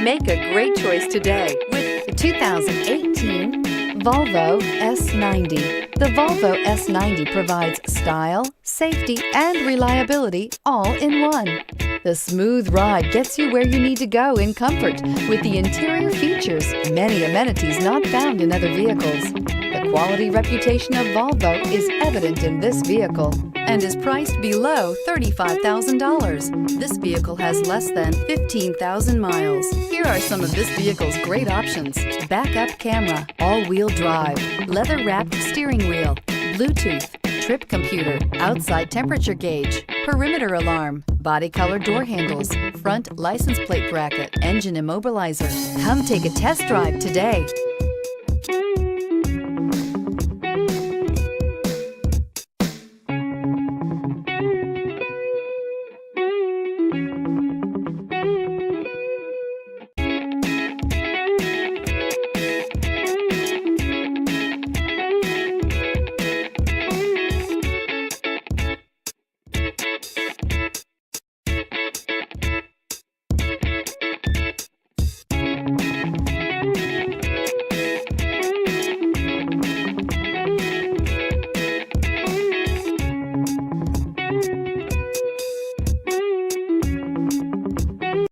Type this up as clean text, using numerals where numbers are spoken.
Make a great choice today with the 2018 Volvo S90. The Volvo S90 provides style, safety, and reliability all in one. The smooth ride gets you where you need to go in comfort with the interior features many amenities not found in other vehicles. The quality reputation of Volvo is evident in this vehicle and is priced below $35,000. This vehicle has less than 15,000 miles. Here are some of this vehicle's great options: backup camera, all-wheel drive, leather-wrapped steering wheel, Bluetooth, trip computer, outside temperature gauge, perimeter alarm, body color door handles, front license plate bracket, engine immobilizer. Come take a test drive today.